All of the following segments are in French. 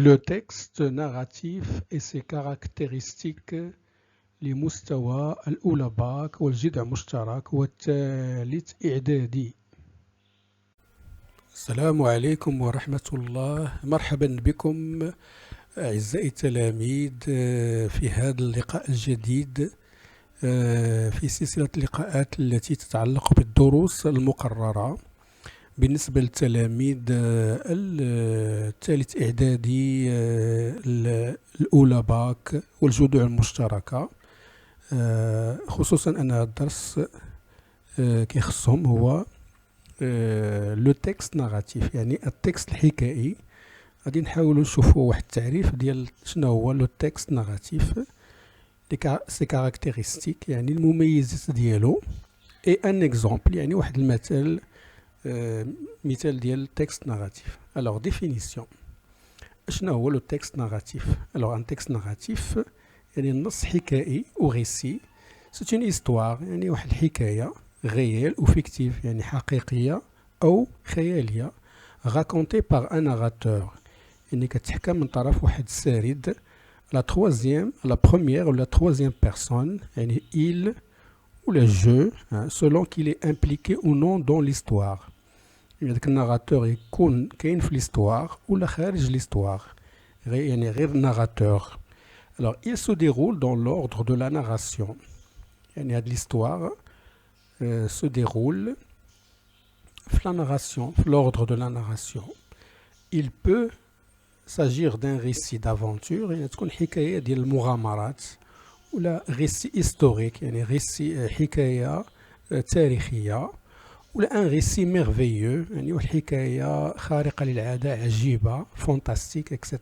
Le texte narratif et ses caractéristiques لمستوى الأولى باك والجذع مشترك والثالث إعدادي. السلام عليكم ورحمة الله، مرحبا بكم أعزائي التلاميذ في هذا اللقاء الجديد في سلسلة اللقاءات التي تتعلق بالدروس المقررة بالنسبة للتلاميذ الثالث إعدادي الأولى باك والجذوع المشتركة. خصوصا أن هذا الدرس كيخصهم هو لو تكست ناراتيف، يعني التكست الحكائي. غادي نحاولوا نشوفوا واحد التعريف ديال شنو هو لو تكست ناراتيف، سي كاركتيرستيك يعني المميزات ديالو، اي ان اكزامبل يعني واحد المثال، مثال ديال التكست ناراتيف. الوغ ديفينيسيون، شنو هو لو تكست ناراتيف؟ الوغ ان تكست ناراتيف يعني النص حكائي او ريسي، سي اون هيستوار يعني واحد الحكايه غيال او فيكتيف يعني حقيقيه او خياليه، راكونتي بار ان ناراتور يعني كتحكى من طرف واحد السارد، لا تروازيام لا بروميير ولا تروازيام بيرسون يعني il ou le jeu selon qu'il est impliqué ou non dans l'histoire. يعني داك الناراتور يكون كاين في l'histoire ولا خارج l'histoire، يعني غير ناراتور. Alors, il se déroule dans l'ordre de la narration. يعني هاد l'histoire se déroule في la narration, في l'ordre de la narration. Il peut s'agir d'un récit d'aventure، يعني تكون حكاية ديال المغامرات، ولا récit historique يعني récit حكاية تاريخية، ولا un récit merveilleux يعني واحد حكاية خارقة للعادة عجيبة fantastique etc.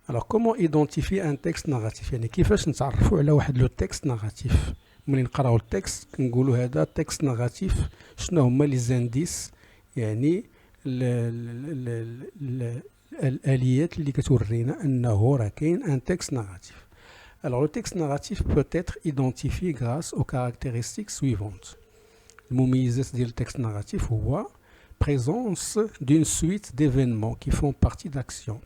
Alors, comment identifier un texte narratif؟ يعني كيفاش نتعرفوا على واحد لو تكست ناراتيف؟ ملي نقراو التكست كنقولوا هذا تكست ناراتيف. شنو هما لي زانديس يعني الآليات اللي كتورينا أنه راه كاين ان تكست ناراتيف؟ Alors, le texte narratif peut être identifié grâce aux caractéristiques suivantes. المميزات ديال التكست ناراتيف هو présence d'une suite d'événements qui font partie d'action.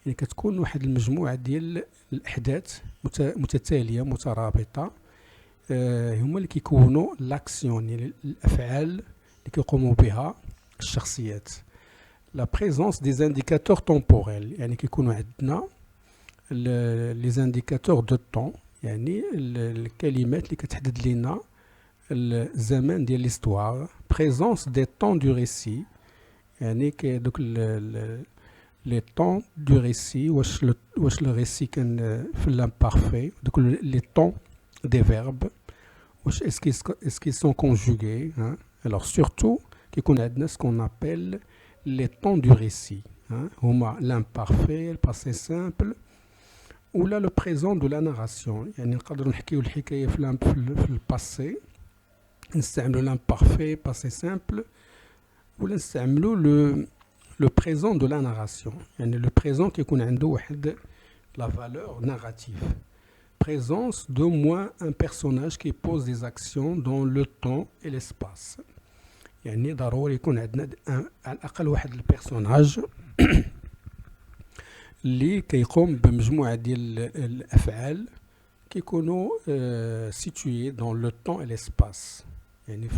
يعني كتكون واحد المجموعة ديال الأحداث متتالية مترابطة، هما اللي كيكونوا لاكسيون يعني الأفعال اللي كيقوموا بها الشخصيات. لا بريزونس دي زانديكاتور تومبوريل يعني كيكونوا عندنا لي زانديكاتور دو طون، يعني الكلمات اللي كتحدد لنا الزمان ديال ليستوار. بريزونس دي طون دو ريسي يعني دوك لي طون دو ريسي، واش لو ريسي كان في لامبارفي، دوك لي طون دي فيرب واش اسكي سون كونجوغي. alors surtout كيكون عندنا سكون ابل لي طون دو ريسي، هما لامبارفي، الباسي سامبل ولا لو بريزون دو لا ناراسيون. يعني نقدروا نحكيو الحكايه في الباسي نستعملوا لامبارفي باسي سامبل، ولا نستعملوا le présent de la narration. يعني le présent كيكون عنده واحد la valeur narrative. Présence d'au moins un personnage qui pose des actions dans le temps et l'espace. يعني ضروري يكون عندنا على الأقل واحد البيرسوناج اللي كيقوم بمجموعة ديال الأفعال كيكونوا situés dans le temps et l'espace، يعني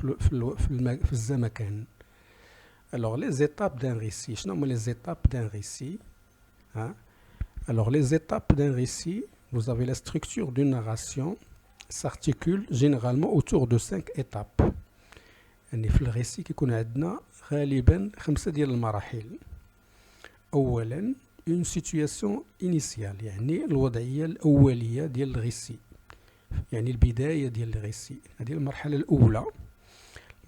في الزمكان. Alors, les étapes d'un récit. Je nomme les étapes d'un récit. Alors, les étapes d'un récit, vous avez la structure d'une narration, s'articule généralement autour de 5 étapes. يعني في الريسي كيكون عندنا غالبا 5 ديال المراحل. أولا une situation initiale يعني الوضعية الأولية ديال الريسي، يعني البداية ديال الريسي، هذه المرحلة الأولى.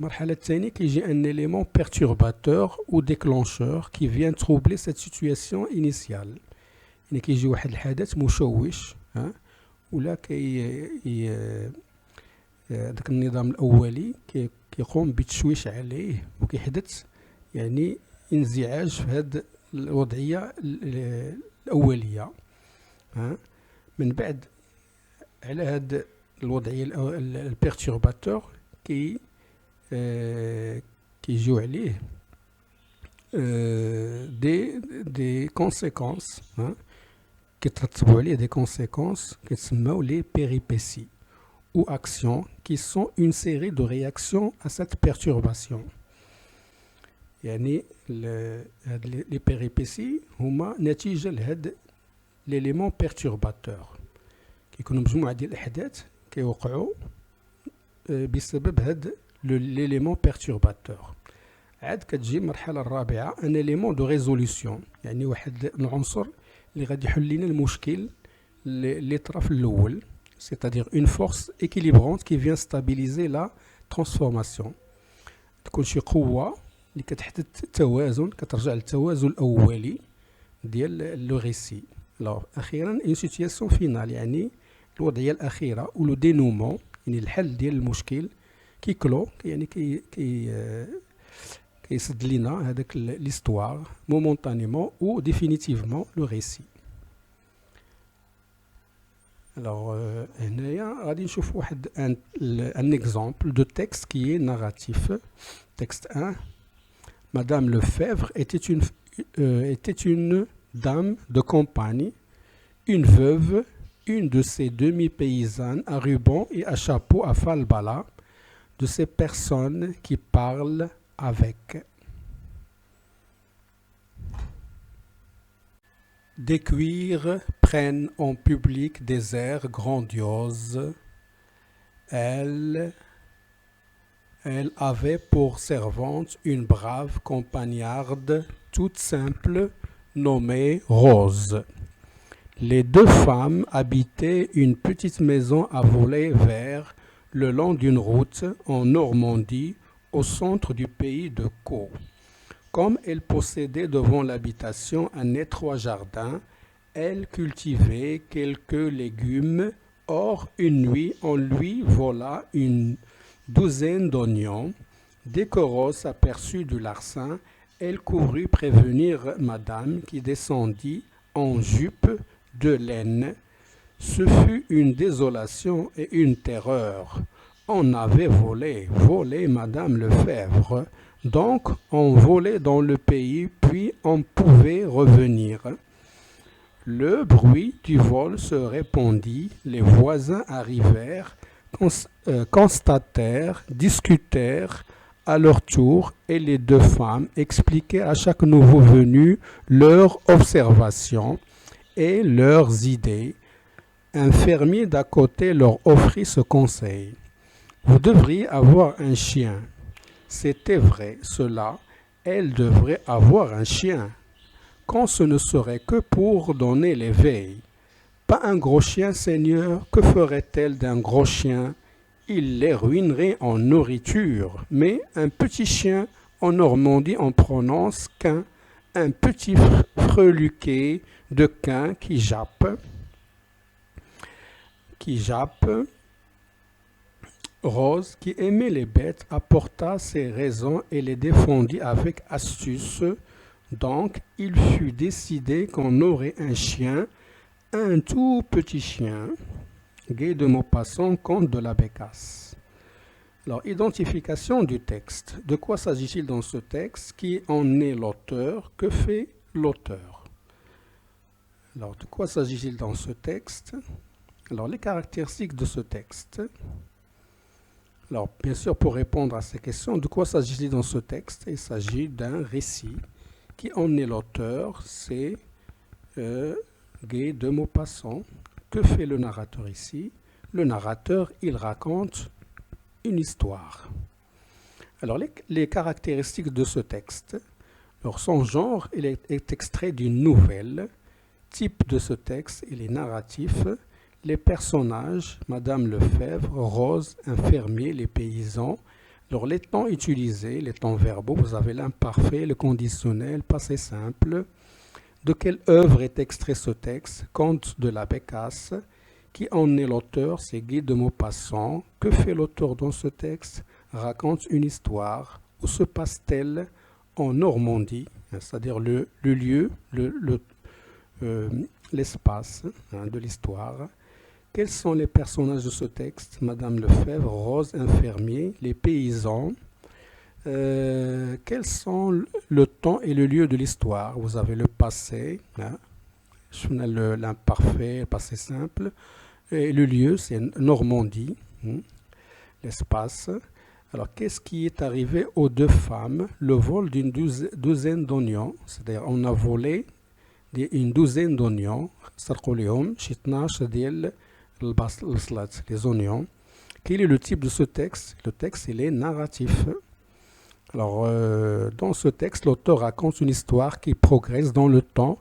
المرحلة الثانية كيجي un élément perturbateur ou déclencheur qui vient troubler cette situation initiale، يعني كيجي واحد الحدث مشوش ولا داك النظام الأولي كيقوم بتشويش عليه وكيحدث يعني انزعاج في هذه الوضعية الأولية. من بعد على هذه الوضعية البيرتورباتور كيجيو عليه des conséquences, hein, كيترتبوا عليه des conséquences كيتسموا les péripéties ou actions qui sont une série de réactions à cette perturbation. يعني les péripéties هما نتيجة لهاد l'élément perturbateur كيكونوا مجموعة ديال الأحداث كيوقعوا بسبب هاد l'élément perturbateur. عاد كتجي المرحلة الرابعة ان élément de résolution يعني واحد العنصر اللي غادي يحل لنا المشكل اللي طرا في الأول c'est-à-dire une force équilibrante qui vient stabiliser la transformation. تكون شي قوة اللي كتحدث التوازن كترجع للتوازن الأولي ديال لو ريسي. alors أخيرا une situation finale يعني الوضعية الأخيرة و لو dénouement يعني الحل ديال المشكل كيكلو يعني كيسد لينا هذاك l'histoire momentanément ou définitivement le récit. alors هنايا غادي نشوف واحد un exemple de texte qui est narratif. Texte 1. Madame Lefebvre était une dame de campagne, une veuve, une de ces demi-paysannes à ruban et à chapeau à falbala, de ces personnes qui parlent avec. Des cuirs prennent en public des airs grandioses. Elle avait pour servante une brave campagnarde toute simple nommée Rose. Les deux femmes habitaient une petite maison à volets verts le long d'une route en Normandie au centre du pays de Caux. Comme elle possédait devant l'habitation un étroit jardin, elle cultivait quelques légumes. Or, une nuit, on lui vola une douzaine d'oignons. Dès que Rose s'aperçut du larcin, elle courut prévenir madame qui descendit en jupe de laine. Ce fut une désolation et une terreur. On avait volé madame Lefebvre. Donc, on volait dans le pays, puis on pouvait revenir. Le bruit du vol se répandit, les voisins arrivèrent, constatèrent, discutèrent à leur tour, et les deux femmes expliquaient à chaque nouveau venu leurs observations et leurs idées. Un fermier d'à côté leur offrit ce conseil. Vous devriez avoir un chien. C'était vrai, cela, elle devrait avoir un chien. Quand ce ne serait que pour donner l'éveil. Pas un gros chien, Seigneur, que ferait-elle d'un gros chien? Il les ruinerait en nourriture. Mais un petit chien, en Normandie, on prononce qu'un, un petit freluquet de quin qui jappe. Rose, qui aimait les bêtes, apporta ses raisons et les défendit avec astuce. Donc, il fut décidé qu'on aurait un chien, un tout petit chien. Guy de Maupassant, Conte de la Bécasse. Alors, identification du texte. De quoi s'agit-il dans ce texte? Qui en est l'auteur? Que fait l'auteur? Alors, de quoi s'agit-il dans ce texte? Alors, les caractéristiques de ce texte. Alors, bien sûr, pour répondre à ces questions, de quoi s'agit-il dans ce texte? Il s'agit d'un récit. Qui en est l'auteur? C'est Guy de Maupassant. Que fait le narrateur ici? Le narrateur, il raconte une histoire. Alors, les caractéristiques de ce texte. Alors, son genre, il est extrait d'une nouvelle. Type de ce texte, il est narratif. Les personnages, Madame Lefebvre, Rose, un fermier, les paysans. Alors, les temps utilisés, les temps verbaux, vous avez l'imparfait, le conditionnel, passé simple. De quelle œuvre est extrait ce texte? Conte de la Bécasse. Qui en est l'auteur? C'est Guy de Maupassant. Que fait l'auteur dans ce texte? Raconte une histoire. Où se passe-t-elle? En Normandie, c'est-à-dire le lieu, l'espace de l'histoire. Quels sont les personnages de ce texte? Madame Lefebvre, Rose, un fermier, les paysans. Quels sont le temps et le lieu de l'histoire? Vous avez le passé, hein, l'imparfait, le passé simple, et le lieu, c'est Normandie, hein, l'espace. Alors, qu'est-ce qui est arrivé aux deux femmes? Le vol d'une douzaine d'oignons, c'est-à-dire on a volé une douzaine d'oignons, سرقوا اليوم شي 12 ديال البصلات, les oignons. Quel est le type de ce texte? Le texte, il est narratif. Alors, dans ce texte, l'auteur raconte une histoire qui progresse dans le temps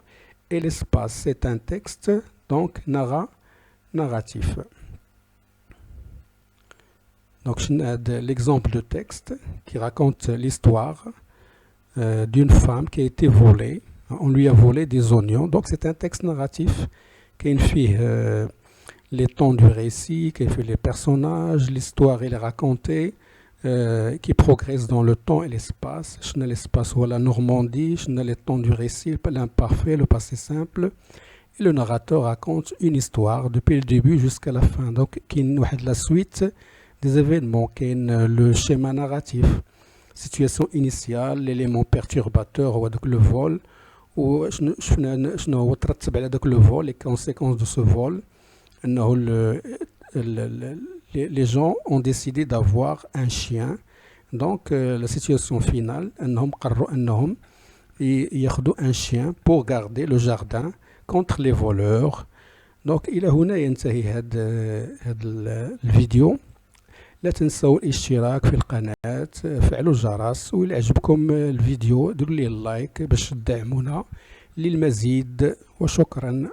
et l'espace. C'est un texte, donc, narratif. Donc, l'exemple de texte qui raconte l'histoire d'une femme qui a été volée. On lui a volé des oignons. Donc, c'est un texte narratif qui fait les temps du récit, qui fait les personnages, l'histoire, elle est racontée. Qui progresse dans le temps et l'espace. L'espace ou la Normandie, le temps du récit, l'imparfait, le passé simple. Et le narrateur raconte une histoire depuis le début jusqu'à la fin. Donc, qui est la suite des événements, qui est le schéma narratif. Situation initiale, l'élément perturbateur, ou le vol, ou le vol, les conséquences de ce vol. Les gens ont décidé d'avoir un chien. Donc, la situation finale, ils ont un chien pour garder le jardin contre les voleurs. Donc, إلى هنا ينتهي هذا الفيديو. لا تنسوا الاشتراك في القناة، فعلوا الجرس، وإذا عجبكم الفيديو ديروا ليه اللايك باش تدعمونا للمزيد، وشكرا.